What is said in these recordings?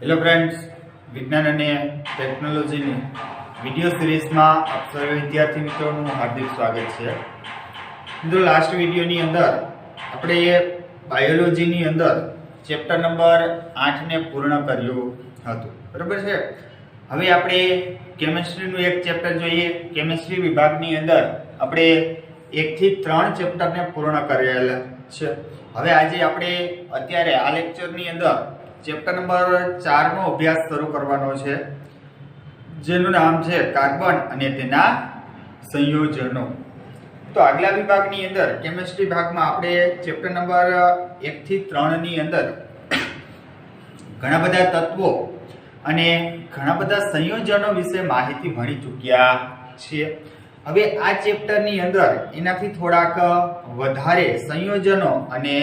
Hello friends, વિજ્ઞાન અને ટેકનોલોજીની વિડીયો સિરીઝમાં આપ સર્વે વિદ્યાર્થી મિત્રોનું હાર્દિક સ્વાગત છે. મિત્રો, લાસ્ટ વિડીયોની અંદર આપણે બાયોલોજીની અંદર ચેપ્ટર નંબર 8 ને પૂર્ણ કર્યું હતું, બરાબર છે. હવે આપણે કેમિસ્ટ્રીનું એક ચેપ્ટર જોઈએ. કેમિસ્ટ્રી વિભાગની અંદર આપણે 1 થી 3 ચેપ્ટરને પૂર્ણ કરેલા છે. હવે આજે આપણે અત્યારે આ લેક્ચરની અંદર ચેપ્ટર નંબર 4 નો અભ્યાસ શરૂ કરવાનો છે, જેનું નામ છે કાર્બન અને તેના સંયોજનો. તો આગલા વિભાગની અંદર કેમિસ્ટ્રી ભાગમાં આપણે ચેપ્ટર નંબર 1 થી 3 ની અંદર ઘણા બધા તત્વો અને ઘણા બધા સંયોજનો વિશે માહિતી ભણી ચૂક્યા છીએ. હવે આ ચેપ્ટરની અંદર એનાથી થોડાક વધારે સંયોજનો અને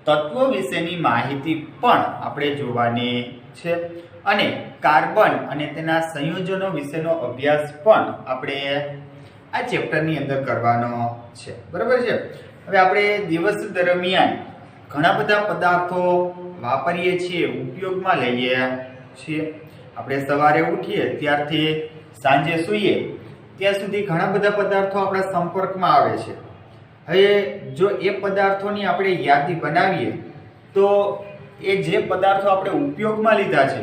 તત્વો વિશેની માહિતી પણ આપણે જોવાની છે અને કાર્બન અને તેના સંયોજનો વિશેનો અભ્યાસ પણ આપણે આ ચેપ્ટરની અંદર કરવાનો છે, બરાબર છે. હવે આપણે દિવસ દરમિયાન ઘણા બધા પદાર્થો વાપરીએ છીએ, ઉપયોગમાં લઈએ છીએ. આપણે સવારે ઉઠીએ ત્યારથી સાંજે સૂઈએ ત્યાં સુધી ઘણા બધા પદાર્થો આપણા સંપર્કમાં આવે છે. હવે જો એ પદાર્થોની આપણે યાદી બનાવીએ તો એ જે પદાર્થો આપણે ઉપયોગમાં લીધા છે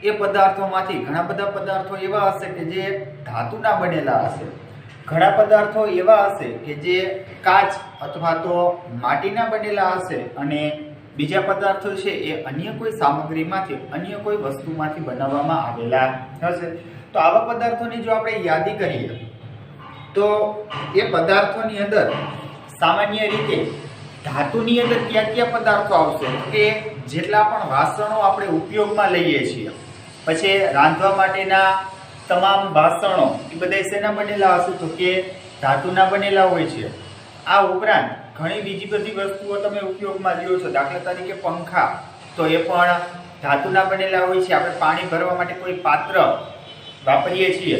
એ પદાર્થોમાંથી ઘણા બધા પદાર્થો એવા હશે કે જે ધાતુના બનેલા હશે, ઘણા પદાર્થો એવા હશે કે જે કાચ અથવા તો માટીના બનેલા હશે અને બીજા પદાર્થો છે એ અન્ય કોઈ સામગ્રીમાંથી, અન્ય કોઈ વસ્તુમાંથી બનાવવામાં આવેલા હશે. તો આવા પદાર્થોની જો આપણે યાદી કરીએ તો એ પદાર્થોની અંદર સામાન્ય રીતે ધાતુની અંદર કયા પદાર્થો આવશે કે જેટલા પણ વાસણો આપણે ઉપયોગમાં લઈએ છીએ, પછી રાંધવા માટેના તમામ વાસણો એ બધા શેના બનેલા હશે તો કે ધાતુના બનેલા હોય છે. આ ઉપરાંત ઘણી બીજી બધી વસ્તુઓ તમે ઉપયોગમાં લ્યો છો, દાખલા તરીકે પંખા, તો એ પણ ધાતુના બનેલા હોય છે. આપણે પાણી ભરવા માટે કોઈ પાત્ર વાપરીએ છીએ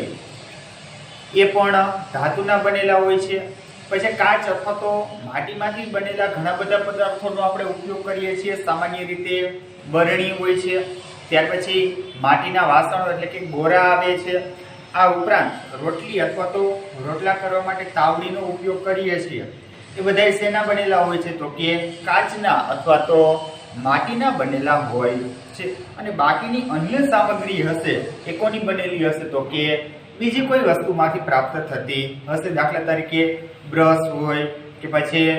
એ પણ ધાતુના બનેલા હોય છે. પછી કાચ અથવા તો માટીમાંથી બનેલા ઘણા બધા પદાર્થોનો આપણે ઉપયોગ કરીએ છીએ. સામાન્ય રીતે બરણી હોય છે, ત્યાર પછી માટીના વાસણો એટલે કે ગોરા આવે છે. આ ઉપરાંત રોટલી અથવા તો રોટલા કરવા માટે તાવડીનો ઉપયોગ કરીએ છીએ. એ બધા શેના બનેલા હોય છે તો કે કાચના અથવા તો માટીના બનેલા હોય છે. અને બાકીની અન્ય સામગ્રી હશે એ કોની બનેલી હશે તો કે બીજી કોઈ વસ્તુમાંથી પ્રાપ્ત થતી હશે. દાખલા તરીકે બ્રશ હોય કે પછી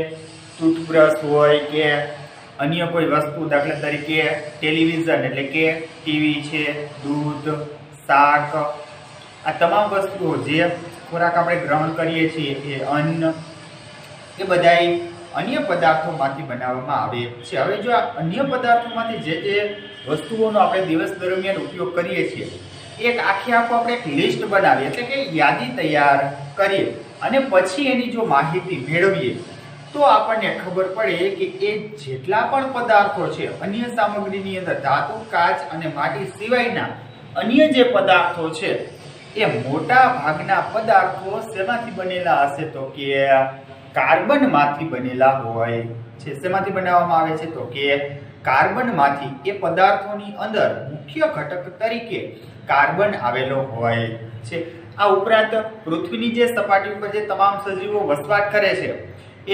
ટૂથબ્રશ હોય કે અન્ય કોઈ વસ્તુ, દાખલા તરીકે ટેલિવિઝન એટલે કે ટીવી છે, દૂધ, શાક, આ તમામ વસ્તુઓ જે ખોરાક આપણે ગ્રહણ કરીએ છીએ એ અન્ન, એ બધા અન્ય પદાર્થોમાંથી બનાવવામાં આવે છે. હવે જો આ અન્ય પદાર્થોમાંથી જે વસ્તુઓનો આપણે દિવસ દરમિયાન ઉપયોગ કરીએ છીએ એક આખો આપણે એક લિસ્ટ બનાવીએ એટલે કે યાદી તૈયાર કરીએ અને પછી એની જો માહિતી મેળવીએ તો આપણને ખબર પડે કે એ જેટલા પણ પદાર્થો છે અન્ય સામગ્રીની અંદર ધાતુ, કાચ અને માટી સિવાયના અન્ય જે પદાર્થો છે એ મોટા ભાગના પદાર્થો શેમાંથી બનેલા હશે તો કે કાર્બનમાંથી બનેલા હોય છે. શેમાંથી બનાવવામાં આવે છે તો કે કાર્બનમાંથી. એ પદાર્થોની અંદર મુખ્ય ઘટક તરીકે કાર્બન આવેલો હોય છે. આ ઉપરાંત પૃથ્વીની જે સપાટી ઉપર જે તમામ સજીવો વસવાટ કરે છે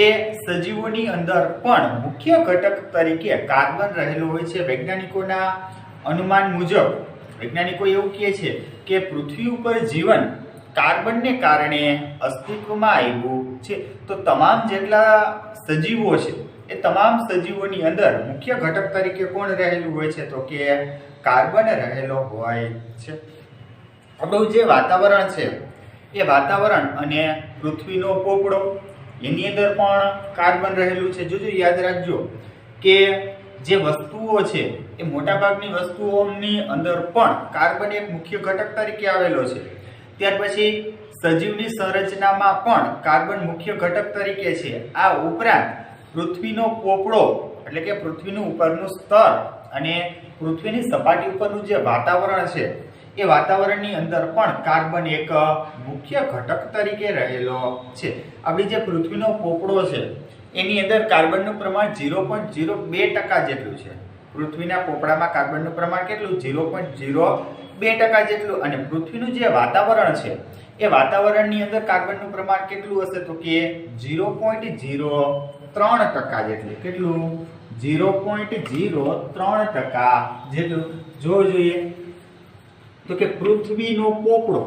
એ સજીવોની અંદર પણ મુખ્ય ઘટક તરીકે કાર્બન રહેલો હોય છે. વૈજ્ઞાનિકોના અનુમાન મુજબ વૈજ્ઞાનિકો એવું કહે છે કે પૃથ્વી ઉપર જીવન કાર્બનને કારણે અસ્તિત્વમાં આવ્યું છે. તો તમામ જેટલા સજીવો છે એ તમામ સજીવોની અંદર મુખ્ય ઘટક તરીકે કોણ રહેલું હોય છે તો કે કાર્બન રહેલો હોય છે. આપણું જે વાતાવરણ છે એ વાતાવરણ અને પૃથ્વીનો પોપડો એની અંદર પણ કાર્બન રહેલું છે. જોજો, યાદ રાખજો કે જે વસ્તુઓ છે એ મોટાભાગની વસ્તુઓની અંદર પણ કાર્બન એક મુખ્ય ઘટક તરીકે આવેલો છે. ત્યાર પછી સજીવની સંરચનામાં પણ કાર્બન મુખ્ય ઘટક તરીકે છે. આ ઉપરાંત પૃથ્વીનો પોપડો એટલે કે પૃથ્વીનું ઉપરનું સ્તર અને પૃથ્વીની સપાટી ઉપરનું જે વાતાવરણ છે એ વાતાવરણની અંદર પણ કાર્બન એક મુખ્ય ઘટક તરીકે રહેલો છે. આપણી જે પૃથ્વીનો પોપડો છે એની અંદર કાર્બનનું પ્રમાણ 0.02% જેટલું છે. પૃથ્વીના પોપડામાં કાર્બનનું પ્રમાણ કેટલું 0.02% જેટલું અને પૃથ્વીનું જે વાતાવરણ છે એ વાતાવરણની અંદર કાર્બનનું પ્રમાણ કેટલું હશે તો કે 0.03% જેટલું. કેટલું 0.03% જેટલું. જોવું જોઈએ તો કે પૃથ્વીનો પોપડો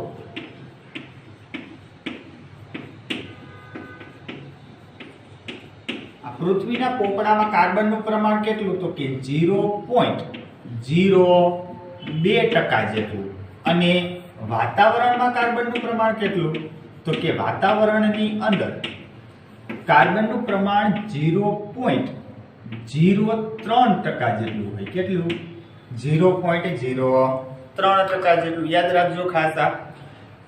પૃથ્વીના પોપડામાં કાર્બનનું પ્રમાણ કેટલું તો કે 0.02% જેટલું અને વાતાવરણમાં કાર્બનનું પ્રમાણ કેટલું તો કે વાતાવરણની અંદર કાર્બનનું પ્રમાણ 0.03% જેટલું હોય. કેટલું 0.03% જેટલું. યાદ રાખજો ખાસ આ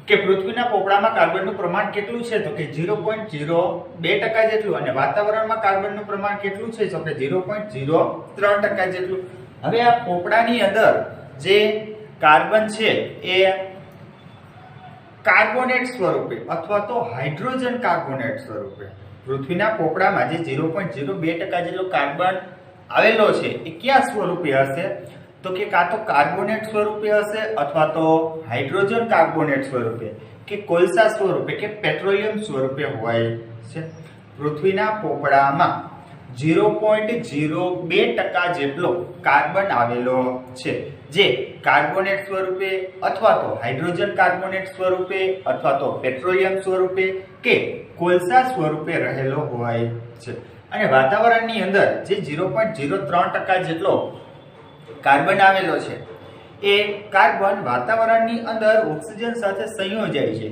કે પૃથ્વીના પોપડામાં કાર્બનનું પ્રમાણ કેટલું છે તો કે 0.02% જેટલું અને વાતાવરણમાં કાર્બનનું પ્રમાણ કેટલું છે તો કે 0.03% જેટલું. હવે આ પોપડાની અંદર જે કાર્બન છે એ કાર્બોનેટ સ્વરૂપે અથવા તો હાઇડ્રોજન કાર્બોનેટ સ્વરૂપે પૃથ્વીના પોપડામાં જે 0.02% જેટલો કાર્બન આવેલો છે એ કયા સ્વરૂપે હશે તો કે કાં તો કાર્બોનેટ સ્વરૂપે હશે અથવા તો હાઇડ્રોજન કાર્બોનેટ સ્વરૂપે કે કોલસા સ્વરૂપે કે પેટ્રોલિયમ સ્વરૂપે હોય છે. પૃથ્વીના પોપડામાં 0.02% જેટલો કાર્બન આવેલો છે જે કાર્બોનેટ સ્વરૂપે અથવા તો હાઇડ્રોજન કાર્બોનેટ સ્વરૂપે અથવા તો પેટ્રોલિયમ સ્વરૂપે કે કોલસા સ્વરૂપે રહેલો હોય છે. અને વાતાવરણની અંદર જે 0.03% જેટલો કાર્બન આવેલો છે એ કાર્બન વાતાવરણની અંદર ઓક્સિજન સાથે સંયોજાય છે.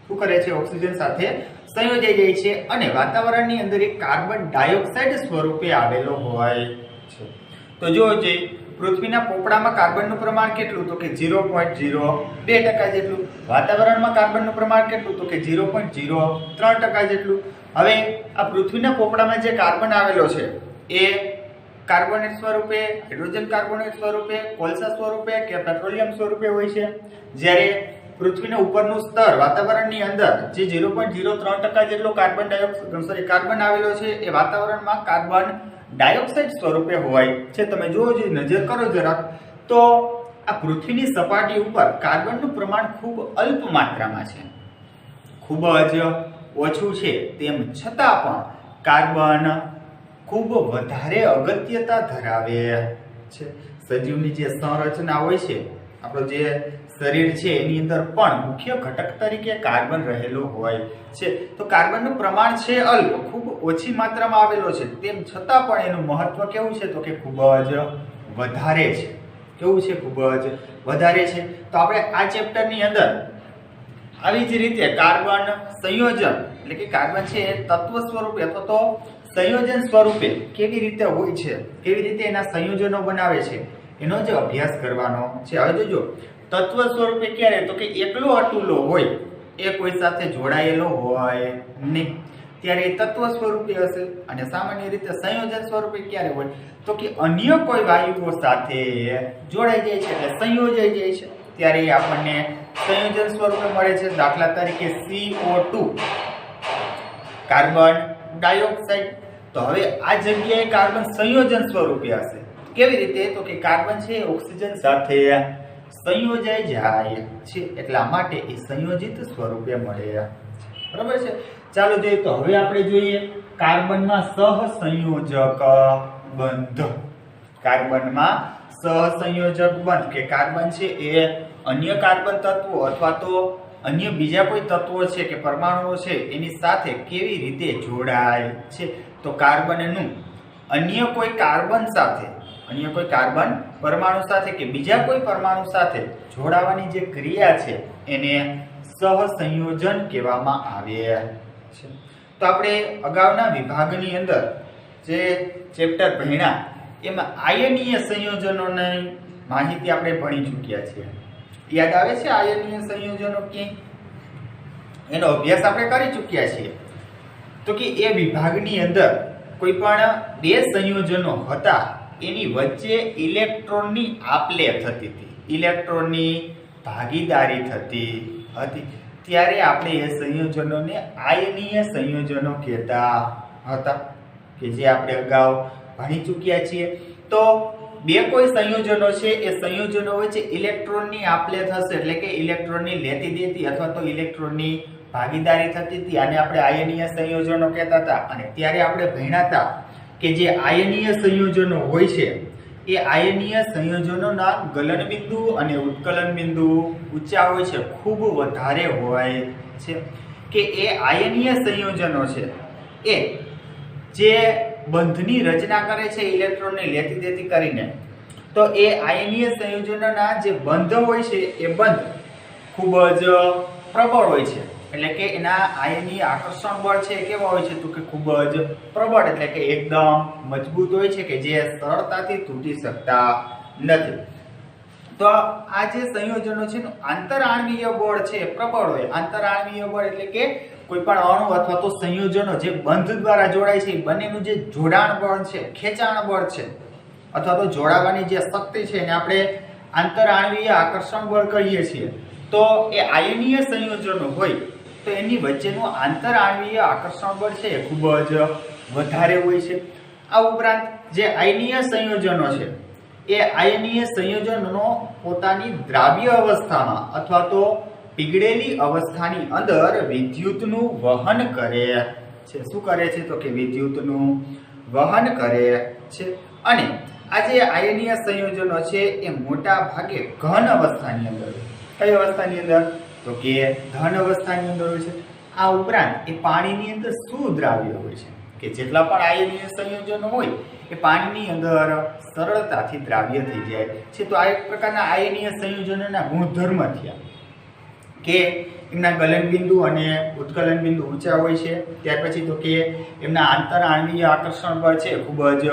શું કરે છે? ઓક્સિજન સાથે સંયોજાઈ જાય છે અને વાતાવરણની અંદર એક કાર્બન ડાયોક્સાઇડ સ્વરૂપે આવેલો હોય છે. તો જો જે પૃથ્વીના પોપડામાં કાર્બનનું પ્રમાણ કેટલું તો કે 0.02% જેટલું. વાતાવરણમાં કાર્બનનું પ્રમાણ કેટલું તો કે 0.03% જેટલું. હવે આ પૃથ્વીના પોપડામાં જે કાર્બન આવેલો છે એ કાર્બોનેટ સ્વરૂપે, હાઇડ્રોજન કાર્બોનેટ સ્વરૂપે, કોલસા સ્વરૂપે કે પેટ્રોલિયમ સ્વરૂપે હોય છે. જ્યારે પૃથ્વીના ઉપરનું સ્તર વાતાવરણની અંદર જે 0.03% જેટલો કાર્બન આવેલો છે એ વાતાવરણમાં કાર્બન ડાયોક્સાઇડ સ્વરૂપે હોય છે. તમે જોવો જો નજર કરો જરાક તો આ પૃથ્વીની સપાટી ઉપર કાર્બનનું પ્રમાણ ખૂબ અલ્પ માત્રામાં છે, ખૂબ જ ઓછું છે. તેમ છતાં પણ કાર્બન ખૂબ વધારે અગત્યતા ધરાવે છે. સજીવની જે સંરચના હોય છે, આપણો જે શરીર છે એની અંદર પણ મુખ્ય ઘટક તરીકે કાર્બન રહેલો હોય છે. તો કાર્બનનું પ્રમાણ છે અલ્પ, ખૂબ ઓછી માત્રામાં આવેલો છે. તેમ છતાં પણ એનું મહત્વ કેવું છે તો કે ખૂબ જ વધારે છે. કેવું છે? ખૂબ જ વધારે છે. તો આપણે આ ચેપ્ટરની અંદર આવી જ રીતે કાર્બન સંયોજન એટલે કે કાર્બન છે એ તત્વ સ્વરૂપે અથવા તો સંયોજન સ્વરૂપે કેવી રીતે હોય છે, કેવી રીતે એના સંયોજનો બનાવે છે એનો જે અભ્યાસ કરવાનો છે. હવે જોજો તત્વ સ્વરૂપે ક્યારે તો કે એકલો અટુલો હોય, એ કોઈ સાથે જોડાયેલો હોય નહીં ત્યારે એ તત્વ સ્વરૂપે હશે. અને સામાન્ય રીતે સંયોજન સ્વરૂપે ક્યારે હોય તો કે અન્ય કોઈ વાયુઓ સાથે જોડાઈ જાય છે એટલે સંયોજાઈ જાય છે ત્યારે આપણને સંયોજન સ્વરૂપે મળે છે. દાખલા તરીકે CO2 કાર્બન ડાયોક્સાઇડ. તો હવે આ જગ્યાએ કાર્બન સંયોજન સ્વરૂપે હશે. કેવી રીતે તો કે કાર્બન છે ઓક્સિજન સાથે સંયોજાઈ જાય છે એટલા માટે એ સંયોજિત સ્વરૂપે મળે. બરાબર છે? ચાલો જોઈએ. તો હવે આપણે જોઈએ કાર્બનમાં સહસંયોજક બંધ. કાર્બનમાં સહસંયોજક બંધ કે કાર્બન છે એ અન્ય કાર્બન તત્વો અથવા તો અન્ય બીજા કોઈ તત્વો છે કે પરમાણુઓ છે એની સાથે કેવી રીતે જોડાય છે. તો કાર્બનનું અન્ય કોઈ કાર્બન સાથે, અન્ય કોઈ કાર્બન પરમાણુ સાથે કે બીજા કોઈ પરમાણુ સાથે જોડાવાની જે ક્રિયા છે એને સહસંયોજન કહેવામાં આવે છે. તો આપણે અગાઉના વિભાગની અંદર જે ચેપ્ટર ભણ્યા એમાં આયનીય સંયોજનોની માહિતી આપણે ભણી ચૂક્યા છીએ. યાદ આવે છે આયનીય સંયોજનો કે એનો અભ્યાસ આપણે કરી ચૂક્યા છીએ. તો કે એ વિભાગની અંદર કોઈ પણ બે સંયોજનો હતા એની વચ્ચે ઇલેક્ટ્રોનની આપ-લે થતી હતી, ઇલેક્ટ્રોનની ભાગીદારી થતી હતી ત્યારે આપણે એ સંયોજનોને આયનીય સંયોજનો કહેતા હતા કે જે આપણે અગાઉ ભણી ચૂક્યા છીએ। તો બે કોઈ સંયોજનો છે એ સંયોજનો વચ્ચે ઇલેક્ટ્રોનની આપ-લે થશે, એટલે કે ઇલેક્ટ્રોનની લેતી દેતી અથવા તો ઇલેક્ટ્રોનની ભાગીદારી થતી હતી, આને આપણે આયનીય સંયોજનો કહેતા હતા। અને ત્યારે આપણે ભણ્યા હતા કે જે આયનીય સંયોજનો હોય છે એ આયનીય સંયોજનોના ગલન બિંદુ અને ઉત્કલન બિંદુ ઊંચા હોય છે, ખૂબ વધારે હોય છે। કે એ આયનીય સંયોજનો છે એ જે બંધની રચના કરે છે ઇલેક્ટ્રોનને લેતી દેતી કરીને, તો એ આયનીય સંયોજનોના જે બંધ હોય છે એ બંધ ખૂબ જ પ્રબળ હોય છે, એટલે કે એના આયનીય આકર્ષણ બળ છે કેવા હોય છે તો કે ખૂબ જ પ્રબળ, એટલે કે એકદમ મજબૂત હોય છે કે જે સરળતાથી તૂટી શકતા નથી। તો આ જે સંયોજનો છે આંતરઆણ્વીય બળ છે પ્રબળ હોય। આંતરઆણ્વીય બળ એટલે કે કોઈ પણ અણુ અથવા તો સંયોજનો જે બંધ દ્વારા જોડાય છે, બંનેનું જે જોડાણ બળ છે, ખેંચાણ બળ છે અથવા તો જોડાવાની જે શક્તિ છે એને આપણે આંતરઆણ્વીય આકર્ષણ બળ કહીએ છીએ। તો એ આયનીય સંયોજનો હોય તો એની વચ્ચેનું આંતરઆણ્વીય આકર્ષણ બળ છે એ ખૂબ જ વધારે હોય છે। આ ઉપરાંત જે આયનીય સંયોજનો છે એ આયનીય સંયોજનો પોતાની દ્રાવ્ય અવસ્થામાં અથવા તો પીગળેલી અવસ્થાની અંદર વિદ્યુતનું વહન કરે છે। શું કરે છે તો કે વિદ્યુતનું વહન કરે છે। અને આ જે આયનીય સંયોજનો છે એ મોટા ભાગે ઘન અવસ્થાની અંદર, કઈ અવસ્થાની અંદર તો કે ઘન અવસ્થાની અંદર હોય છે। આ ઉપરાંત એ પાણીની અંદર સુદ્રાવ્ય હોય છે, કે જેટલા પણ આયનીય સંયોજનો હોય એ પાણીની અંદર સરળતાથી દ્રાવ્ય થઈ જાય છે। તો આ એક પ્રકારના આયનીય સંયોજનોના ગુણધર્મ થયા કે એમના ગલન બિંદુ અને ઉત્કલન બિંદુ ઊંચા હોય છે। ત્યાર પછી તો કે એમના આંતરઆણ્વીય આકર્ષણ બળ છે ખૂબ જ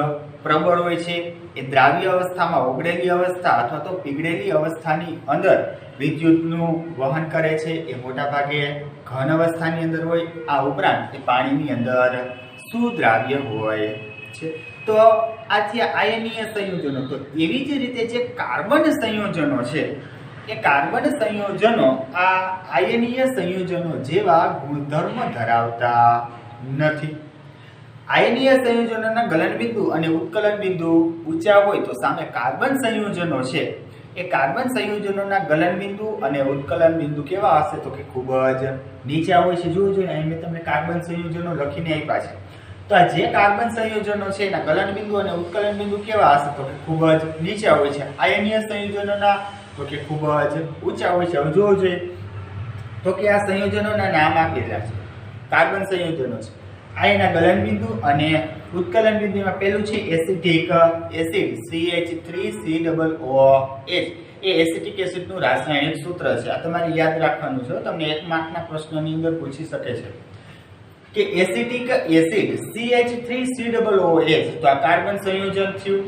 પ્રબળ હોય છે। એ દ્રાવ્ય અવસ્થામાં ઓગળેલી અવસ્થા અથવા તો પીગળેલી અવસ્થાની અંદર વિદ્યુતનું વહન કરે છે, એ મોટા ભાગે ઘન અવસ્થાની અંદર હોય। આ ઉપરાંત એ પાણીની અંદર સુદ્રાવ્ય હોય છે। તો આ છે આયનીય સંયોજનો। તો એવી જ રીતે જે કાર્બન સંયોજનો છે એ કાર્બન સંયોજનો આ આયનીય સંયોજનો જેવા ગુણધર્મ ધરાવતા નથી। આયનીય સંયોજનોના ગલન બિંદુ અને ઉત્કલન બિંદુ ઊંચા હોય તો સામે કાર્બન સંયોજનો છે એ કાર્બન સંયોજનોના ગલન બિંદુ અને ઉત્કલન બિંદુ કેવા હશે તો કે ખૂબ જ નીચા હોય છે। જોજો અહીં મેં તમને કાર્બન સંયોજનો લખીને આપ્યા છે। તો આ જે કાર્બન સંયોજનો છે એના ગલન બિંદુ અને ઉત્કલન બિંદુ કેવા હશે તો કે ખૂબ જ નીચા હોય છે। આયનીય સંયોજનોના તો કે ખૂબ જ ઊંચા હોય છે। હવે જોવો જોઈએ તો કે આ સંયોજનોના નામ આપેલા છે, કાર્બન સંયોજનો છે। આ એના ગલન બિંદુ અને ઉત્કલન બિંદુમાં પહેલું છે એસિટિક એસિડ CH3COOH। એ એસિટિક એસિડનું રાસાયણિક સૂત્ર છે, આ તમારે યાદ રાખવાનું છે, તમને 1 માર્કના પ્રશ્નની અંદર પૂછી શકે છે કે એસિટિક એસિડ CH3COOH, તો આ કાર્બન સંયોજન થયું।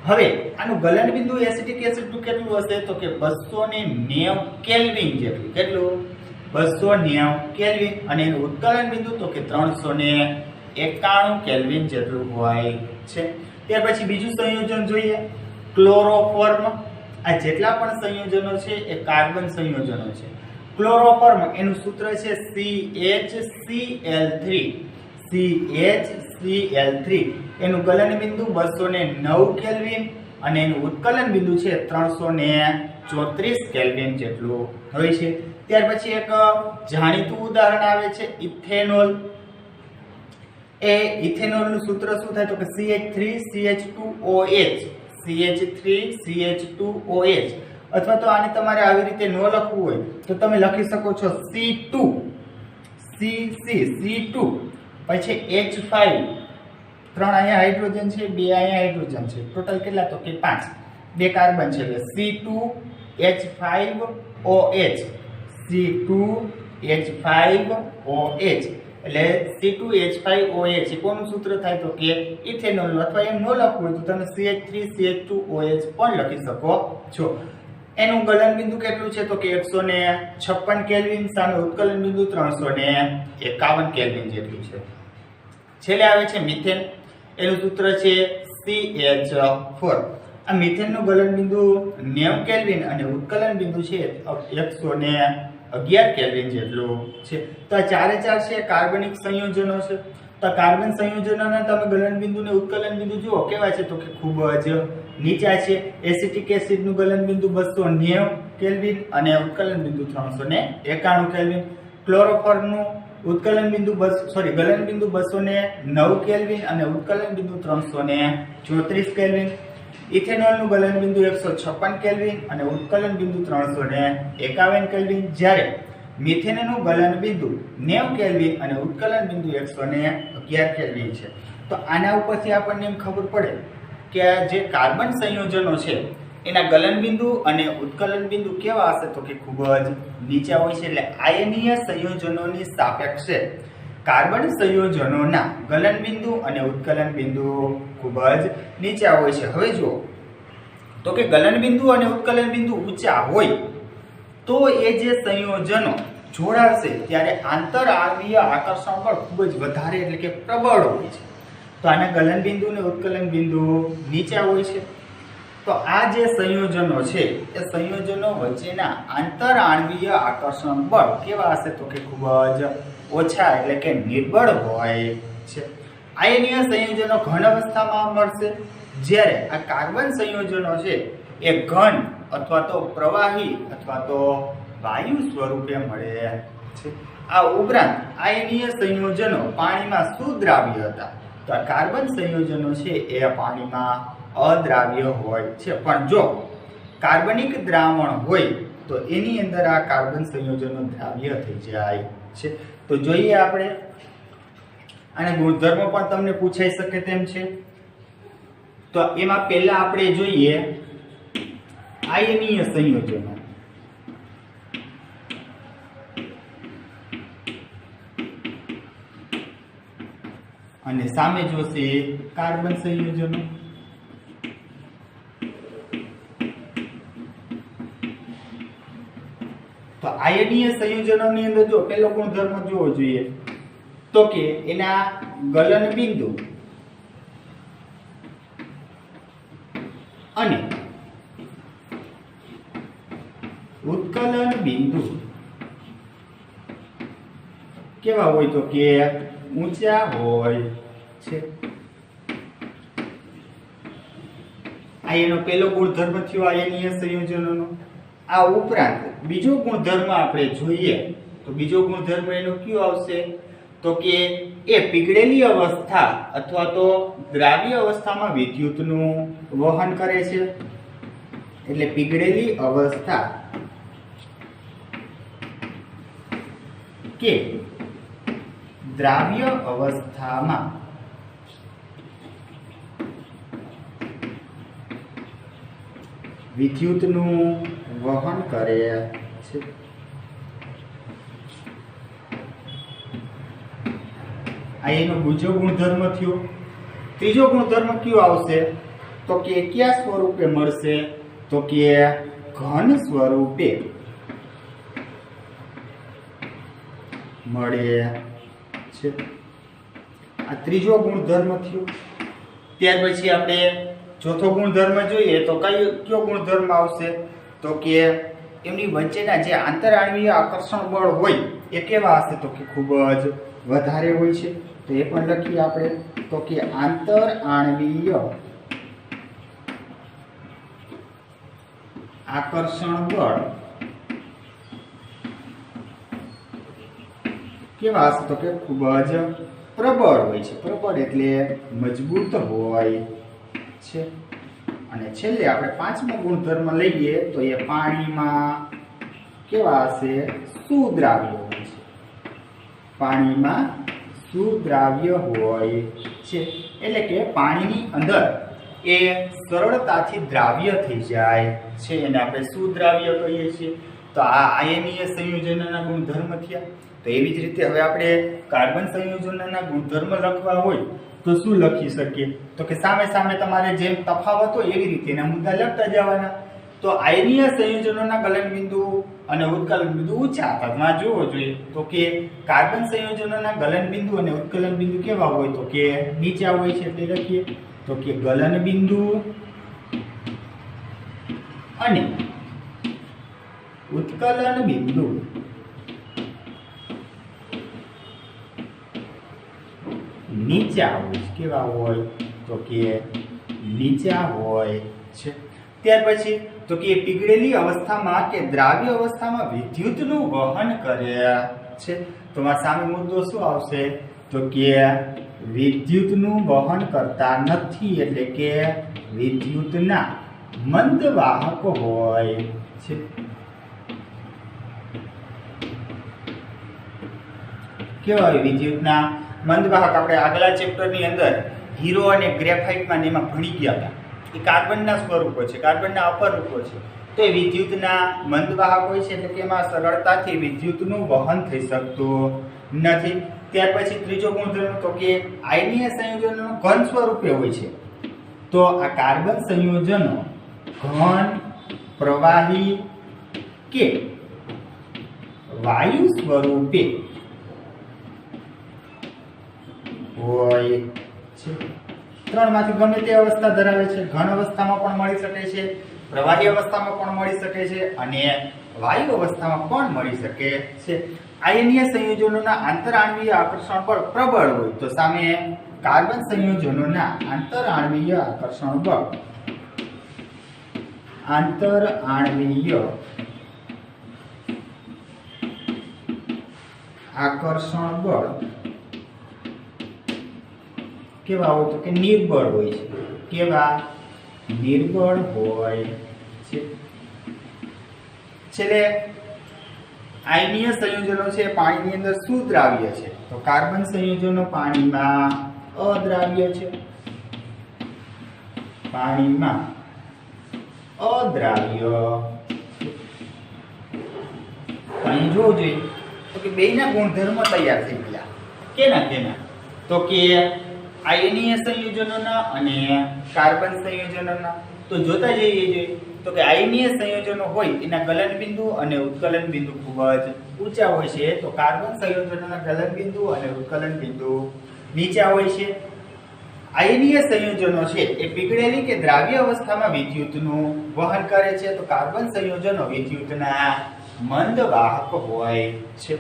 હવે આનું ગલન બિંદુ એસિટિક એસિડનું કેટલું હશે તો કે 290 કેલ્વિન જેટલું, કેટલું 290 કેલ્વિન, અને એનું ઉત્કલન બિંદુ તો કે 391 કેલ્વિન જેટલું હોય છે। ત્યાર પછી બીજું સંયોજન જોઈએ ક્લોરોફોર્મ। આ જેટલા પણ સંયોજનો છે એ કાર્બન સંયોજનો છે। ક્લોરોફોર્મ એનું સૂત્ર છે CHCl3, એનું ગલન બિંદુ 209 કેલ્વિન અને એનું ઉત્કલન બિંદુ છે 334 કેલ્વિન જેટલું હોય છે। ત્યાર પછી એક જાણીતું ઉદાહરણ આવે છે ઇથેનોલ। એ ઇથેનોલનું સૂત્ર શું થાય તો કે CH3CH2OH, અથવા તો આને તમારે આવી રીતે ન લખવું હોય તો તમે લખી શકો છો C2 પછી H5, 3 અહીંયા હાઇડ્રોજન છે, 2 અહીંયા હાઇડ્રોજન છે, ટોટલ કેટલા તો કે 5, 2 કાર્બન છે એટલે C2H5OH, C2H5OH એટલે C2H5OH કોનું સૂત્ર થાય તો કે ઇથેનોલનું, અથવા એમ ન લખવું હોય તો તમે CH3CH2OH પણ લખી શકો છો। એનું ગલન બિંદુ કેટલું છે તો કે 156 કેલ્વિન, સામે ઉત્કલન બિંદુ 351 કેલ્વિન જેટલું છે। છેલ્લે આવે છે મિથેન। એનું સૂત્ર છે CH4। આ મિથેનનું ગલન બિંદુ 90 કેલ્વિન અને ઉત્કલન બિંદુ છે 111 કેલ્વિન જેટલું છે। તો આ ચારે ચાર છે કાર્બનિક સંયોજનો છે। તો કાર્બન સંયોજનોના તમે ગલનબિંદુ ને ઉત્કલન બિંદુ જુઓ કેવા છે તો કે ખૂબ જ નીચા છે. એસિટિક એસિડનું ગલનબિંદુ 290 કેલ્વિન અને ઉત્કલન બિંદુ 391 કેલ્વિન. ક્લોરોફોર્મનું ગલનબિંદુ 209 કેલ્વિન અને ઉત્કલન બિંદુ 334 કેલ્વિન. ઇથેનોલનું ગલનબિંદુ 156 કેલ્વિન અને ઉત્કલન બિંદુ 351 કેલ્વિન. જ્યારે મિથેનનું ગલનબિંદુ 90 કેલ્વિન અને ઉત્કલન બિંદુ 111 કેલ્વિન છે. તો આના ઉપરથી આપણને એમ ખબર પડે કે જે કાર્બન સંયોજનો છે એના ગલનબિંદુ અને ઉત્કલન બિંદુ કેવા હશે તો કે ખૂબ જ નીચા હોય છે. એટલે આયનીય સંયોજનોની સાપેક્ષે કાર્બન સંયોજનોના ગલનબિંદુ અને ઉત્કલન બિંદુ ખૂબ જ નીચા હોય છે. હવે જુઓ તો કે ગલનબિંદુ અને ઉત્કલન બિંદુ ઊંચા હોય તો એ જે સંયોજનો જોડાશે ત્યારે આંતર આણ્વીય આકર્ષણ બળ ખૂબ જ વધારે એટલે કે પ્રબળ હોય છે. તો આના ગલનબિંદુ અને ઉત્કલન બિંદુ નીચા હોય છે. તો આ જે સંયોજનો છે એ સંયોજનો વચ્ચેના આંતર આણ્વીય આકર્ષણ બળ કેવા હશે તો કે ખૂબ જ ઓછા એટલે કે નિર્બળ હોય છે. આયનીય સંયોજનો ઘન અવસ્થામાં મળશે, જ્યારે આ કાર્બન સંયોજનો છે એ ઘન અથવા તો પ્રવાહી અથવા તો વાયુ સ્વરૂપે મળે છે. આ ઉપરાંત આયનીય સંયોજનો પાણીમાં સુદ્રાવ્ય હતા, તો આ કાર્બન સંયોજનો છે એ પાણીમાં અદ્રાવ્ય હોય છે. પણ જો કાર્બનિક દ્રાવણ હોય તો એની અંદર આ કાર્બન સંયોજનો દ્રાવ્ય થઈ જાય છે. તો જોઈએ આપણે અને ગુણધર્મો પણ તમને પૂછાઈ શકે તેમ છે. તો એમાં પહેલા આપણે જોઈએ આયનીય સંયોજનો. અને સામે જોશે કાર્બન સંયોજનો. તો આયનીય સંયોજનોની અંદર જો પહેલો ગુણધર્મ જોવો જોઈએ તો કે એના ગલન બિંદુ અને ઉત્કલન બિંદુ કેવા હોય તો કે ઊંચા હોય છે. આ એનો પહેલો ગુણધર્મ થયો આયનીય સંયોજનોનો. આ ઉપરાંત બીજો ગુણધર્મ આપણે જોઈએ તો બીજો ગુણધર્મ એનો કયો આવશે તો કે એ પીગળેલી અવસ્થા અથવા તો દ્રાવ્ય અવસ્થામાં વિદ્યુતનું વહન કરે છે. એટલે પીગળેલી અવસ્થા કે દ્રાવ્ય અવસ્થામાં વિદ્યુતનું વહન કરે છે. આ એનો બીજો ગુણધર્મ થયો. ત્રીજો ગુણધર્મ કયો આવશે તો કે કયા સ્વરૂપે મળશે તો કે ઘન સ્વરૂપે મળે છે. આ ત્રીજો ગુણધર્મ થયો. ત્યાર પછી આપણે ચોથો ગુણધર્મ જોઈએ તો કયો ગુણધર્મ આવશે તો કે એમની વચ્ચેના જે આંતરઆણ્વીય આકર્ષણ બળ હોય એ કેવા હશે તો કે ખૂબ જ વધારે હોય છે. તો એ પણ લખીએ આપણે તો કે આંતરઆણ્વીય આકર્ષણ બળ કેવા હશે તો કે ખૂબ જ પ્રબળ હોય છે. પ્રબળ એટલે મજબૂત હોય છે. અને છેલ્લે આપણે પાંચમો ગુણધર્મ લઈએ તો એ પાણીમાં કેવા હશે સુદ્રાવ્ય હોય છે. પાણીમાં સુદ્રાવ્ય હોય છે એટલે કે પાણીની અંદર એ સરળતાથી દ્રાવ્ય થઈ જાય છે એને આપણે સુદ્રાવ્ય કહીએ છીએ. તો આ આયનીય સંયોજનોના ગુણધર્મ થયા. તો એવી જ રીતે હવે આપણે કાર્બન સંયોજનોના ગુણધર્મ લખવા હોય તો શું લખી શકીએ તો કે સામે સામે તમારે જેમ તફાવત હોય એવી રીતે એના મુદ્દા લખતા જવાના. તો આયનીય સંયોજનોના ગલનબિંદુ અને ઉત્કલન બિંદુ ઊંચા પદમાં જોવો જોઈએ તો કે કાર્બન સંયોજનોના ગલનબિંદુ અને ઉત્કલન બિંદુ કેવા હોય તો કે નીચા હોય છે. એટલે લખીએ તો કે ગલનબિંદુ અને ઉત્કલન બિંદુ નીચા હોય છે। કેવા હોય તો કે નીચા હોય છે। ત્યાર પછી તો કે પીગળેલી અવસ્થામાં કે દ્રાવ્ય અવસ્થામાં વિદ્યુતનું વહન કરે છે। તો આ સામે મુદ્દો શું આવશે તો કે વિદ્યુતનું વહન કરતા નથી, એટલે કે વિદ્યુતના મંદ વાહક હોય છે। કેવા હોય વિદ્યુતના મંદ વાહક? આપણે આગલા ચેપ્ટરની અંદર હીરો અને ગ્રેફાઇટમાં એમાં ભણી ગયા હતા। એ કાર્બનના સ્વરૂપો છે, કાર્બનના અપરૂપો છે। તો એ વિદ્યુતના મંદ વાહક હોય છે, એટલે કે એમાં સરળતાથી વિદ્યુતનું વહન થઈ શકતું નથી। ત્યાર પછી ત્રીજો ગુણધર્મ તો કે આયનીય સંયોજનો ઘન સ્વરૂપે હોય છે। તો આ કાર્બન સંયોજનો ઘન, પ્રવાહી કે વાયુ સ્વરૂપે હોય છે। ત્રણમાંથી ગમે તે અવસ્થા ધરાવે છે। ઘન અવસ્થામાં પણ મળી શકે છે, પ્રવાહી અવસ્થામાં પણ મળી શકે છે અને વાયુ અવસ્થામાં પણ મળી શકે છે। આયનીય સંયોજનોના આંતરઆણ્વીય આકર્ષણ બળ પ્રબળ હોય, તો સામે કાર્બન સંયોજનોના આંતરઆણ્વીય આકર્ષણ બળ કેવા હોય તો કે નિર્બળ હોય છે। કેવા? નિર્બળ હોય છે। છેલ્લે આયનીય સંયોજનો છે પાણીની અંદર શું દ્રાવ્ય છે? તો કાર્બન સંયોજનો પાણીમાં અદ્રાવ્ય છે। પાણીમાં અદ્રાવ્ય અહીં જોવું જોઈએ તો કે બેયના ગુણધર્મો તૈયાર થઈ ગયા। કેના? તો કે આયનીય સંયોજનોના અને કાર્બન સંયોજનોના। તો જોતા જઈએ જોઈએ તો કે આયનીય સંયોજનો હોય એના ગલન બિંદુ અને ઉત્કલન બિંદુ ખૂબ જ ઊંચા હોય છે। તો કાર્બન સંયોજનોના ગલન બિંદુ અને ઉત્કલન બિંદુ નીચા હોય છે। આયનીય સંયોજનો છે એ પીગળેલી કે દ્રાવ્ય અવસ્થામાં વિદ્યુતનું વહન કરે છે। તો કાર્બન સંયોજનો વિદ્યુતના મંદ વાહક હોય છે।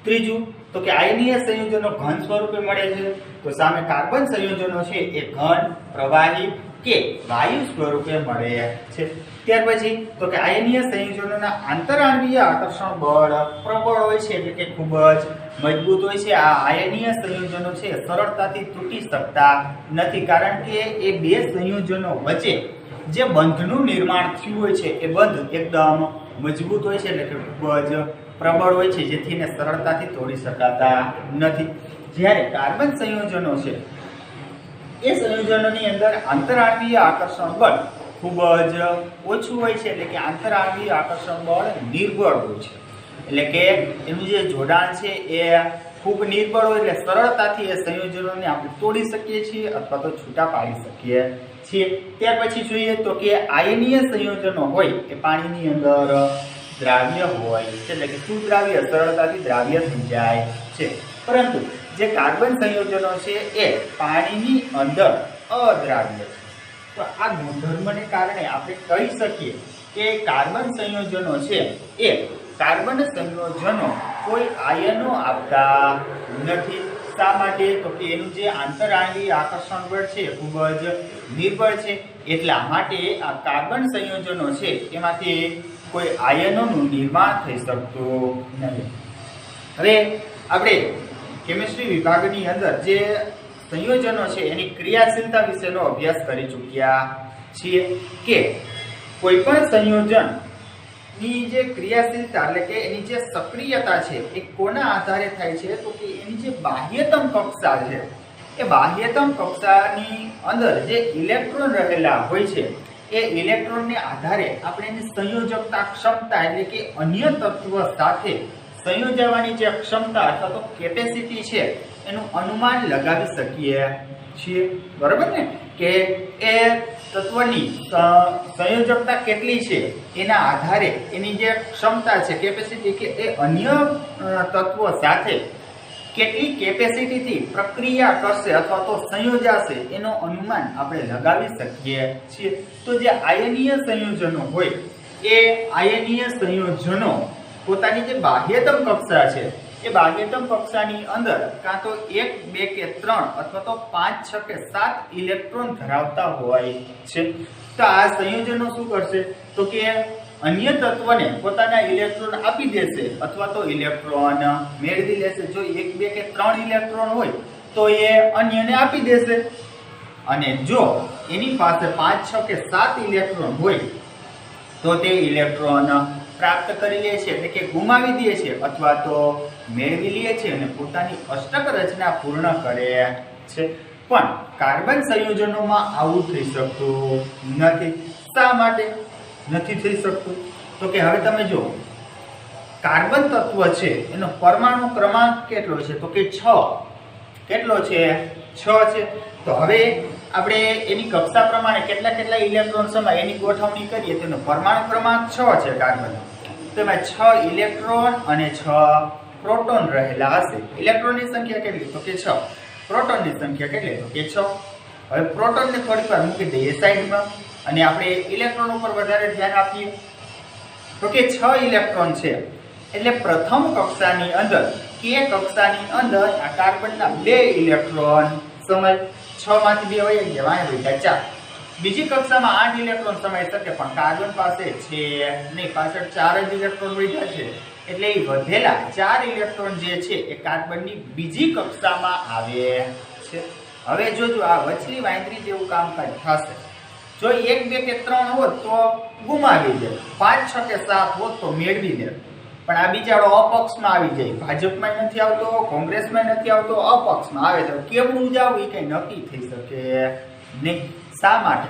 ત્રીજું તો કે આયનીય સંયોજનો ઘન સ્વરૂપે મળે છે। તો સામે કાર્બન સંયોજનો છે એ ઘન, પ્રવાહી કે વાયુ સ્વરૂપે મળે છે। ત્યાર પછી તો કે આયનીય સંયોજનોના આંતરઆણ્વીય આકર્ષણ બળ પ્રબળ હોય છે, એટલે કે ખૂબ જ મજબૂત હોય છે। આ આયનીય સંયોજનો છે સરળતાથી તૂટી શકતા નથી, કારણ કે એ બે સંયોજનો વચ્ચે જે બંધનું નિર્માણ થયું હોય છે એ બંધ એકદમ મજબૂત હોય છે, એટલે કે ખૂબ જ પ્રબળ હોય છે, જેથી એને સરળતાથી તોડી શકાતા નથી। જ્યારે કાર્બન સંયોજનો છે એ સંયોજનોની અંદર આંતરઆણ્વીય આકર્ષણ બળ ખૂબ જ ઓછું હોય છે, એટલે કે આંતરઆણ્વીય આકર્ષણ બળ નિર્બળ હોય છે। એટલે કે એનું જે જોડાણ છે એ ખૂબ નિર્બળ હોય, એટલે સરળતાથી એ સંયોજનોને આપણે તોડી શકીએ છીએ અથવા તો છૂટા પાડી શકીએ છીએ। ત્યાર પછી જોઈએ તો કે આયનીય સંયોજનો હોય એ પાણીની અંદર દ્રાવ્ય હોય છે, એટલે કે શું દ્રાવ્ય? સરળતાથી દ્રાવ્ય થઈ જાય છે। પરંતુ જે કાર્બન સંયોજનો છે એ પાણીની અંદર અદ્રાવ્ય છે। તો આ ગુણધર્મને કારણે આપણે કહી શકીએ કે કાર્બન સંયોજનો છે એ કાર્બન સંયોજનો કોઈ આયનો આપતા નથી। શા માટે? તો કે એનું જે આંતરઆણ્વીય આકર્ષણ બળ છે ખૂબ જ નિર્બળ છે, એટલા માટે આ કાર્બન સંયોજનો છે એમાંથી કોઈ આયનોનું નિર્માણ થઈ શકતું નથી। હવે આપણે કેમિસ્ટ્રી વિભાગની અંદર જે સંયોજનો છે એની ક્રિયાશીલતા વિશેનો અભ્યાસ કરી ચૂક્યા છીએ કે કોઈ પણ સંયોજનની જે ક્રિયાશીલતા એટલે કે એની જે સક્રિયતા છે એ કોના આધારે થાય છે? તો કે એની જે બાહ્યતમ કક્ષા છે એ બાહ્યતમ કક્ષાની અંદર જે ઇલેક્ટ્રોન રહેલા હોય છે એ ઇલેક્ટ્રોનને આધારે આપણે એની સંયોજકતા ક્ષમતા એટલે કે અન્ય તત્વ સાથે સંયોજવાની જે ક્ષમતા અથવા તો કેપેસિટી છે એનું અનુમાન લગાવી શકીએ છીએ। બરાબર ને? કે એ તત્વની સંયોજકતા કેટલી છે એના આધારે એની જે ક્ષમતા છે કેપેસિટી કે એ અન્ય તત્વો સાથે કેટલી કેપેસિટીથી પ્રક્રિયા કરશે અથવા તો સંયોજાશે એનો અનુમાન આપણે લગાવી શકીએ છીએ। તો જે આયનીય સંયોજનો હોય એ આયનીય સંયોજનો પોતાની જે બાહ્યતમ કક્ષા છે એ બાહ્યતમ કક્ષાની અંદર કાં તો 1, 2 કે 3 અથવા તો 5, 6 કે 7 ઇલેક્ટ્રોન ધરાવતા હોય છે. તો આ સંયોજનો શું કરશે તો કે અન્ય તત્વને પોતાના ઇલેક્ટ્રોન આપી દેશે અથવા તો ઇલેક્ટ્રોન મેળવી લેશે. જો 1, 2 કે 3 ઇલેક્ટ્રોન હોય તો એ અન્યને આપી દેશે, અને જો એની પાસે 5, 6 કે 7 ઇલેક્ટ્રોન હોય તો તે ઇલેક્ટ્રોન પ્રાપ્ત કરી લે છે, એટલે કે ગુમાવી દે છે અથવા તો મેળવી લે છે અને પોતાની અષ્ટક રચના પૂર્ણ કરે છે. પણ કાર્બન સંયોજનોમાં આવું થઈ શકતું નથી. શા માટે નથી થઈ શકતું તો કે હવે તમે જો કાર્બન તત્વ છે એનો પરમાણુ ક્રમાંક કેટલો છે તો કે 6. કેટલો છે 6 છે. તો હવે આપણે એની કક્ષા પ્રમાણે કેટલા ઇલેક્ટ્રોન સમાય એની ગોઠવણી કરીએ તો એનો પરમાણુ ક્રમાંક 6 છે કાર્બન. તો એમાં 6 ઇલેક્ટ્રોન અને 6 પ્રોટોન રહેલા હશે. ઇલેક્ટ્રોનની સંખ્યા કેટલી તો કે 6, પ્રોટોનની સંખ્યા કેટલી તો કે 6. હવે પ્રોટોનને થોડીક વાર મૂકી દઈએ સાઈડમાં અને આપણે ઇલેક્ટ્રોન ઉપર વધારે ધ્યાન આપીએ. તો કે 6 ઇલેક્ટ્રોન છે એટલે પ્રથમ કક્ષાની અંદર કે કક્ષાની અંદર આ કાર્બનના 2 ઇલેક્ટ્રોન સમાય. 6 માંથી 2 વહી ગયા, વાયા વધ્યા 4. બીજી કક્ષામાં 8 ઇલેક્ટ્રોન સમાઈ શકે, પણ કાર્બન પાસે છે નહીં, પાછળ 4 જ ઇલેક્ટ્રોન વધ્યા છે એટલે એ વધેલા 4 ઇલેક્ટ્રોન જે છે એ કાર્બનની બીજી કક્ષામાં આવે છે. હવે જોજો આ વચલી વાંદરી જેવું કામકાજ થશે. જો 1, 2 કે 3 હોત તો ગુમાવી દે, 5, 6 કે 7 હોત તો મેળવી દે. પણ આ બિચારો અપક્ષમાં આવી જાય, ભાજપમાં નથી આવતો, કોંગ્રેસમાં નથી આવતો, અપક્ષમાં આવે તો કેમનું જાવું એ કઈ નક્કી થઈ શકે નહીં. શા માટે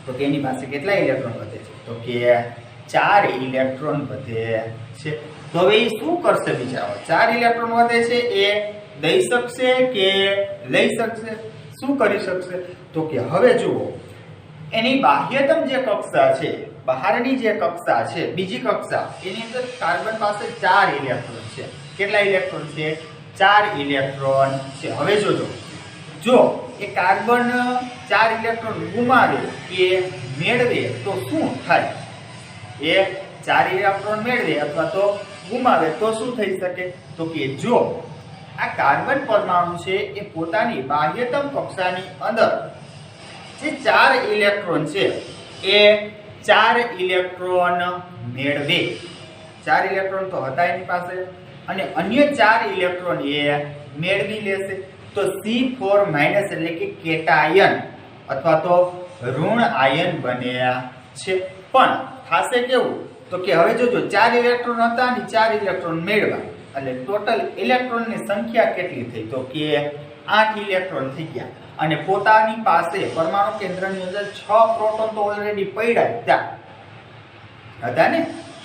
તો કે એની પાસે કેટલા ઇલેક્ટ્રોન વધે છે તો કે 4 ઇલેક્ટ્રોન વધે છે. તો હવે એ શું કરશે બિચારો? 4 ઇલેક્ટ્રોન વધે છે એ દઈ શકશે કે લઈ શકશે? શું કરી શકશે તો કે હવે જુઓ એની બાહ્યતમ જે કક્ષા છે, બહારની જે કક્ષા છે બીજી કક્ષા, એની અંદર કાર્બન પાસે 4 ઇલેક્ટ્રોન છે. કેટલા ઇલેક્ટ્રોન છે? 4 ઇલેક્ટ્રોન છે. હવે જોજો જો એ કાર્બન 4 ઇલેક્ટ્રોન ગુમાવે કે મેળવે તો શું થાય? એ 4 ઇલેક્ટ્રોન મેળવે અથવા તો ગુમાવે તો શું થઈ શકે તો કે જો આ કાર્બન પરમાણુ છે એ પોતાની બાહ્યતમ કક્ષાની અંદર જે 4 ઇલેક્ટ્રોન છે એ 4 ઇલેક્ટ્રોન મેળવે. 4 ઇલેક્ટ્રોન તો હતા એની પાસે અને અન્ય 4 ઇલેક્ટ્રોન એ મેળવી લેશે. તો C4- એટલે કે કેટાયન અથવા તો ઋણ આયન બને છે. પણ થાશે કેવું તો કે હવે જોજો 4 ઇલેક્ટ્રોન હતા અને 4 ઇલેક્ટ્રોન મેળવ્યા એટલે ટોટલ ઇલેક્ટ્રોનની સંખ્યા કેટલી થઈ તો કે 8 ઇલેક્ટ્રોન થઈ ગયા. અને પોતાની પાસે પરમાણુ કેન્દ્રની અંદર 6 પ્રોટોન તો ઓલરેડી પડ્યા હતા ને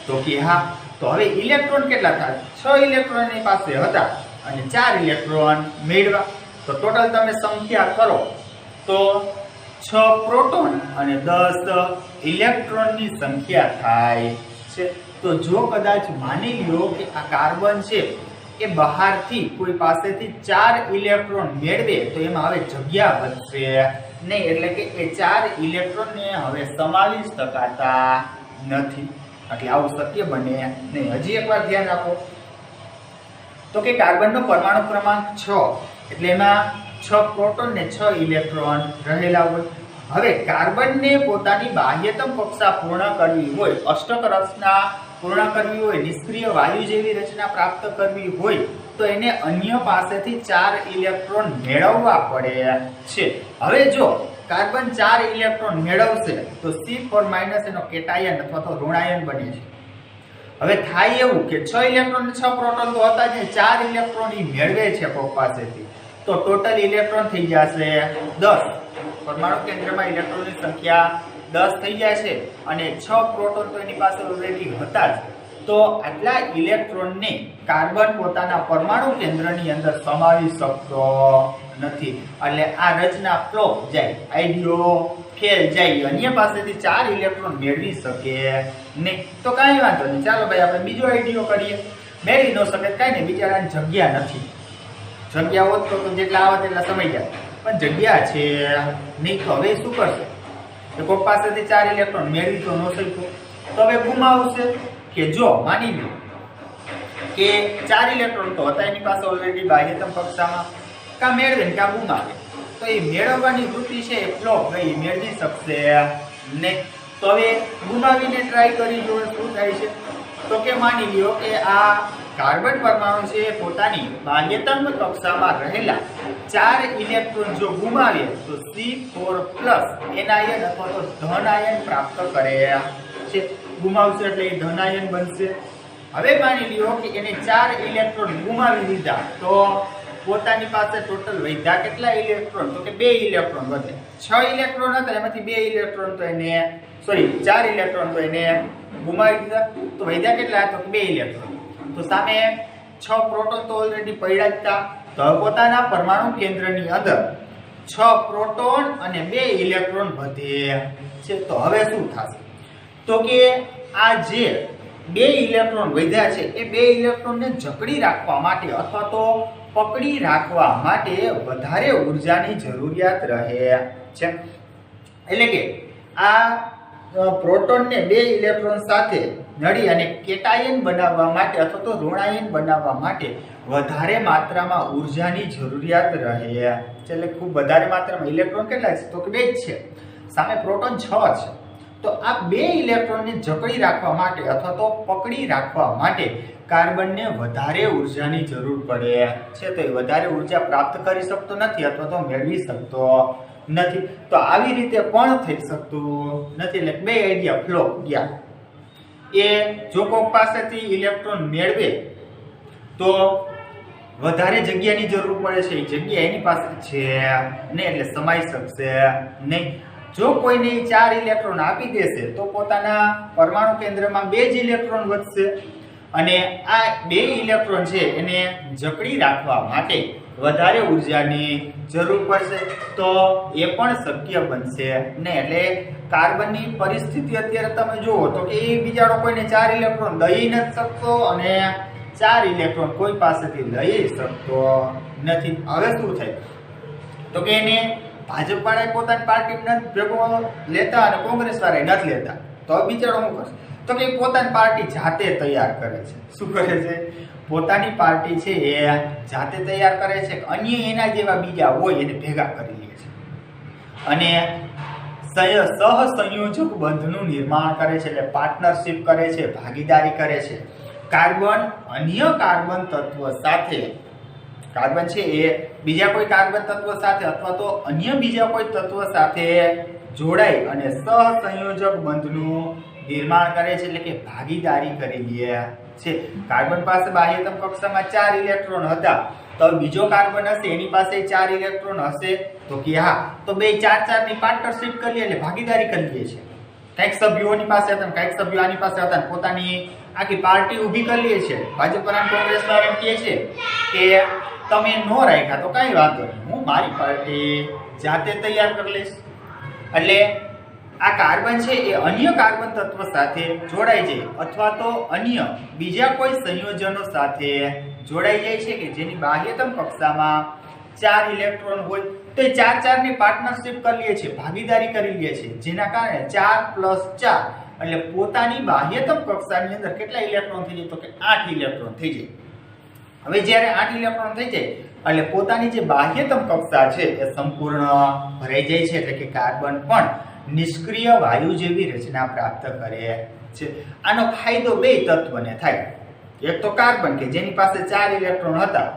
તો કે હા. તો હવે ઇલેક્ટ્રોન કેટલા થાય? 6 ઇલેક્ટ્રોન એની પાસે હતા અને 4 ઇલેક્ટ્રોન મેળવ્યા. તો ટોટલ તમે સંખ્યા કરો તો 6 પ્રોટોન અને 10 ઇલેક્ટ્રોનની સંખ્યા થાય છે. તો જો કદાચ માની લ્યો કે આ કાર્બન છે એ બહારથી કોઈ પાસેથી 4 ઇલેક્ટ્રોન મેળવે તો એમાં હવે જગ્યા વધશે નહીં, એટલે કે એ 4 ઇલેક્ટ્રોનને હવે સમાવી શકાતા નથી. એટલે આવું શક્ય બને નહીં. હજી એકવાર ધ્યાન આપો તો કે કાર્બનનો પરમાણુ ક્રમાંક 6 એટલે એમાં 6 પ્રોટોન ને 6 ઇલેક્ટ્રોન રહેલા હોય. હવે કાર્બનને પોતાની બાહ્યતમ કક્ષા પૂર્ણ કરવી હોય, અષ્ટક રચના પૂર્ણ કરવી હોય, નિષ્ક્રિય વાયુ જેવી રચના પ્રાપ્ત કરવી હોય તો એને અન્ય પાસેથી 4 ઇલેક્ટ્રોન મેળવવા પડે છે. હવે જો કાર્બન 4 ઇલેક્ટ્રોન મેળવશે તો C4- એનો કેટાયન અથવા તો ઋણાયન બને છે. હવે થાય એવું કે 6 ઇલેક્ટ્રોન ને 6 પ્રોટોન તો હતા જે 4 ઇલેક્ટ્રોન મેળવે છે કોક પાસેથી, તો ટોટલ ઇલેક્ટ્રોન થઈ જશે 10. પરમાણુ કેન્દ્રમાં ઇલેક્ટ્રોનની સંખ્યા 10 થઈ જાય છે અને 6 પ્રોટોન તો એની પાસે ઓલરેડી હતા જ. તો આટલા ઇલેક્ટ્રોનને કાર્બન પોતાના પરમાણુ કેન્દ્રની અંદર સમાવી શકતો નથી. એટલે આ રચના ફ્લોપ જાય, આઈડિયો ફેલ જાય, અન્ય પાસેથી 4 ઇલેક્ટ્રોન મેળવી શકે નહીં. તો કાંઈ વાંધો નહીં, ચાલો ભાઈ આપણે બીજો આઈડિયો કરીએ. મેળવી ન શકે કાંઈ નહીં, બિચારાને જગ્યા નથી. જગ્યા હોત તો જેટલા આવે તેટલા સમય જાય, પણ જગ્યા છે નહીં. તો હવે શું કરશે? તો કોઈ પાસેથી 4 ઇલેક્ટ્રોન મેળવી તો ન શક્યો, તો હવે ગુમાવશે. કે જો માની લો કે 4 ઇલેક્ટ્રોન તો હતા એની પાસે ઓલરેડી બાહ્યતમ કક્ષામાં, કા મેળવે ને કા ગુમાવે, તો એ મેળવવાની વૃત્તિ છે એ ફ્લોપ ગઈ, મેળવી શકશે નહીં. તો હવે ગુમાવીને ટ્રાય કરી જો શું થાય છે, તો કે માની લ્યો કે આ કાર્બન પરમાણુ છે પોતાની બાહ્યતમ કક્ષામાં રહેલા 4 ઇલેક્ટ્રોન જો ગુમાવે તો C4+ એનાયન અથવા તો ધન આયન પ્રાપ્ત કરે છે. ગુમાવશે એટલે એ ધન આયન બનશે. હવે માની લ્યો કે એને 4 ઇલેક્ટ્રોન ગુમાવી દીધા તો પોતાની પાસે ટોટલ વધ્યા કેટલા ઇલેક્ટ્રોન, તો કે 2 ઇલેક્ટ્રોન વધે. 6 ઇલેક્ટ્રોન હતા એમાંથી 2 ઇલેક્ટ્રોન તો એને 4 ઇલેક્ટ્રોન તો એને ગુમાવી દીધા, તો વધ્યા કેટલા, તો 2 ઇલેક્ટ્રોન. તો સામે 6 પ્રોટોન તો ઓલરેડી પડ્યા જ હતા. તો પોતાના પરમાણુ કેન્દ્રની અંદર 6 પ્રોટોન અને 2 ઇલેક્ટ્રોન વધે છે. તો હવે શું થશે, તો કે આ જે 2 ઇલેક્ટ્રોન વધ્યા છે એ 2 ઇલેક્ટ્રોનને જકડી રાખવા માટે અથવા તો પકડી રાખવા માટે વધારે ઉર્જાની જરૂરિયાત રહે છે. એટલે કે આ પ્રોટોનને 2 ઇલેક્ટ્રોન સાથે નડી અને કેટાયન બનાવવા માટે અથવા તો ઋણાયન બનાવવા માટે વધારે માત્રામાં ઉર્જાની જરૂરિયાત રહે છે. એટલે ખૂબ વધારે માત્રામાં ઇલેક્ટ્રોન કેટલા છે, તો કે 2 જ છે, સામે પ્રોટોન 6 છે. તો આ 2 ઇલેક્ટ્રોનને જકડી રાખવા માટે અથવા તો પકડી રાખવા માટે કાર્બનને વધારે ઉર્જાની જરૂર પડે છે. તો એ વધારે ઉર્જા પ્રાપ્ત કરી શકતો નથી અથવા તો મેળવી શકતો નથી. તો આવી રીતે પણ થઈ શકતું નથી. એટલે 2 આઈડિયા ફ્લોપ ગયા. એ જો કોક પાસેથી ઇલેક્ટ્રોન મેળવે તો વધારે જગ્યાની જરૂર પડે છે, એ જગ્યા એની પાસે છે નહીં એટલે સમાઈ શકશે નહીં. જો કોઈને 4 ઇલેક્ટ્રોન આપી દેશે તો પોતાના પરમાણુ કેન્દ્રમાં 2 જ ઇલેક્ટ્રોન વધશે અને આ 2 ઇલેક્ટ્રોન છે એને જકડી રાખવા માટે વધારે ઉર્જાની જરૂર પડશે. તો એ પણ શક્ય બનશે નહીં. એટલે કાર્બનની પરિસ્થિતિ અત્યારે તમે જુઓ તો કે એ બિચારો કોઈને 4 ઇલેક્ટ્રોન દઈ નથી શકતો અને 4 ઇલેક્ટ્રોન કોઈ પાસેથી લઈ શકતો નથી. હવે શું થાય, તો કે એને ભાજપ વાળા પોતાની પાર્ટી નથી ભેગો લેતા અને કોંગ્રેસ વાળા નથી લેતા. તો બિચારો શું કરશે, તો કે પોતાની પાર્ટી જાતે તૈયાર કરે છે. શું કરે છે, પોતાની પાર્ટી છે એ જાતે તૈયાર કરે છે. અન્ય એના જેવા બીજા હોય એને ભેગા કરી લે છે અને સહસંયોજક બંધનું નિર્માણ કરે છે. એટલે પાર્ટનરશિપ કરે છે, ભાગીદારી કરે છે. કાર્બન અન્ય કાર્બન તત્વ સાથે, કાર્બન છે એ બીજા કોઈ કાર્બન તત્વ સાથે અથવા તો અન્ય બીજા કોઈ તત્વ સાથે જોડાઈ અને સહસંયોજક બંધનું નિર્માણ કરે છે. એટલે કે ભાગીદારી કરી લે છે. કાર્બન પાસે બાહ્યતમ કક્ષામાં 4 ઇલેક્ટ્રોન હતા, તો બીજો કાર્બન હશે એની પાસે 4 ઇલેક્ટ્રોન હશે, તો કે હા, તો બે 4 ની પાર્ટનરશિપ કરીએ એટલે ભાગીદારી કરીએ છે. કઈક સભ્યોની પાસે હતા, કઈક સભ્યો આની પાસે હતા, પોતાની આખી પાર્ટી ઊભી કરી લે છે. ભાજપ અને કોંગ્રેસ વાળા એમ કહે છે કે તમે નો રાખ્યા તો કઈ વાંધો નહીં, હું મારી પાર્ટી જાતે તૈયાર કરી લઈશ. એટલે આ કાર્બન છે એ અન્ય કાર્બન તત્વ સાથે જોડાઈ જાય અથવા તો અન્ય બીજા કોઈ સંયોજનો સાથે જોડાઈ જાય છે કે જેની બાહ્યતમ કક્ષામાં 4 ઇલેક્ટ્રોન હોય, તો એ 4 ની પાર્ટનરશિપ કરી લે છે, ભાગીદારી કરી લે છે. જેના કારણે 4 + 4 એટલે પોતાની બાહ્યતમ કક્ષાની અંદર કેટલા ઇલેક્ટ્રોન થઈ જાય, તો કે 8 ઇલેક્ટ્રોન થઈ જાય. હવે જ્યારે 8 ઇલેક્ટ્રોન થઈ જાય એટલે પોતાની જે બાહ્યતમ કક્ષા છે એ સંપૂર્ણ ભરાઈ જાય છે. એટલે કે કાર્બન પણ નિષ્ક્રિય વાયુ જેવી રચના પ્રાપ્ત કરે છે. આનો ફાયદો બે તત્વને થાય. એક તો કાર્બન કે જેની પાસે 4 ઇલેક્ટ્રોન હતા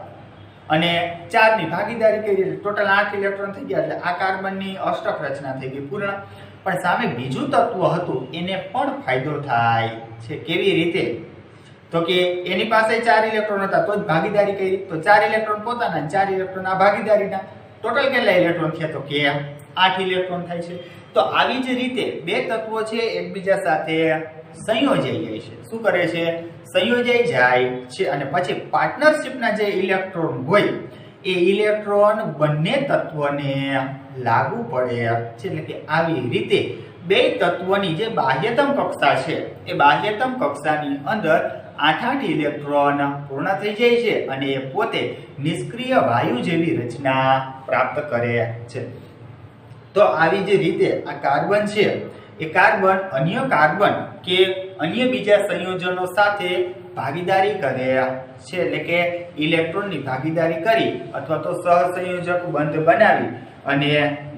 અને 4 ની ભાગીદારી કરી એટલે ટોટલ 8 ઇલેક્ટ્રોન થઈ ગયા. એટલે આ કાર્બનની અષ્ટક રચના થઈ ગઈ પૂર્ણ. પણ સામે બીજું તત્વ હતું એને પણ ફાયદો થાય છે. કેવી રીતે, તો કે એની પાસે 4 ઇલેક્ટ્રોન હતા તો જ ભાગીદારી કરી, તો 4 ઇલેક્ટ્રોન પોતાના 4 ઇલેક્ટ્રોન આ ભાગીદારીના, ટોટલ કેટલા ઇલેક્ટ્રોન થયા, તો કે 8 ઇલેક્ટ્રોન થાય છે. તો આવી જ રીતે બે તત્વો છે એકબીજા સાથે સંયોજાઈ જાય છે. શું કરે છે, સંયોજાઈ જાય છે અને પછી પાર્ટનરશિપના જે ઇલેક્ટ્રોન હોય એ ઇલેક્ટ્રોન બંને તત્વોને લાગુ પડે છે. એટલે કે આવી રીતે બે તત્વોની જે બાહ્યતમ કક્ષા છે એ બાહ્યતમ કક્ષાની અંદર 8 ઇલેક્ટ્રોન પૂર્ણ થઈ જાય છે અને એ પોતે નિષ્ક્રિય વાયુ જેવી રચના પ્રાપ્ત કરે છે. તો આવી જ રીતે આ કાર્બન છે એ કાર્બન અન્ય કાર્બન કે અન્ય બીજા સંયોજનો સાથે ભાગીદારી કરે છે, એટલે કે ઇલેક્ટ્રોનની ભાગીદારી કરી અથવા તો સહસંયોજક બંધ બનાવી અને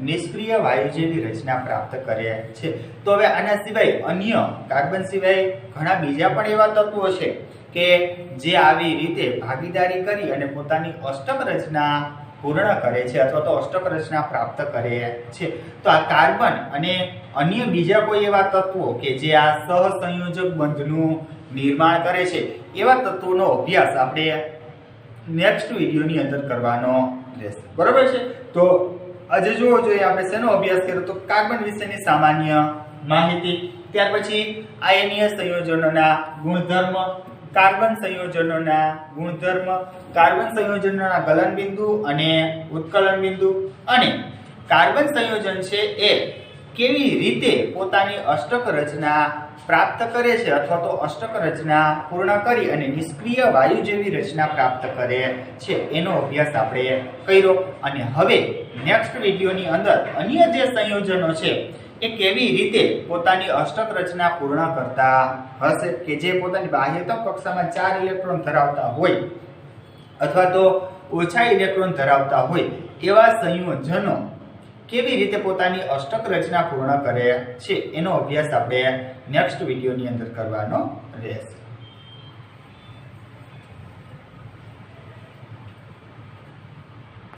નિષ્ક્રિય વાયુ જેવી રચના પ્રાપ્ત કરે છે. તો હવે આના સિવાય અન્ય કાર્બન સિવાય ઘણા બીજા પણ એવા તત્વો છે કે જે આવી રીતે ભાગીદારી કરી અને પોતાની અષ્ટક રચના પૂર્ણ કરે છે અથવા તો અષ્ટક રચના પ્રાપ્ત કરે છે. તો આ કાર્બન અને અન્ય બીજા કોઈ એવા તત્વો કે જે આ સહસંયોજક બંધનું નિર્માણ કરે છે એવા તત્વોનો અભ્યાસ આપણે નેક્સ્ટ વિડીયોની અંદર કરવાનો રહેશે. બરોબર છે? તો આજે જોવો જોઈએ આપણે શેનો અભ્યાસ કર્યો, તો કાર્બન વિશેની સામાન્ય માહિતી, ત્યાર પછી આયનીય સંયોજનોના ગુણધર્મ, કાર્બન સંયોજનોના ગુણધર્મ, કાર્બન સંયોજનોના ગલન બિંદુ અને ઉત્કલન બિંદુ, અને કાર્બન સંયોજન છે એ કેવી રીતે પોતાની અષ્ટક રચના પ્રાપ્ત કરે છે અથવા તો અષ્ટક રચના પૂર્ણ કરી અને નિષ્ક્રિય વાયુ જેવી રચના પ્રાપ્ત કરે છે એનો અભ્યાસ આપણે કર્યો. અને હવે નેક્સ્ટ વિડીયોની અંદર અન્ય જે સંયોજનો છે એ કેવી રીતે પોતાની અષ્ટક રચના પૂર્ણ કરતા હશે, કે જે પોતાની બાહ્યતમ કક્ષામાં 4 ઇલેક્ટ્રોન ધરાવતા હોય અથવા તો ઓછા ઇલેક્ટ્રોન ધરાવતા હોય એવા સંયોજનો કેવી રીતે પોતાની અષ્ટક રચના પૂર્ણ કરે છે એનો અભ્યાસ આપણે નેક્સ્ટ વિડીયોની અંદર કરવાનો રહેશે.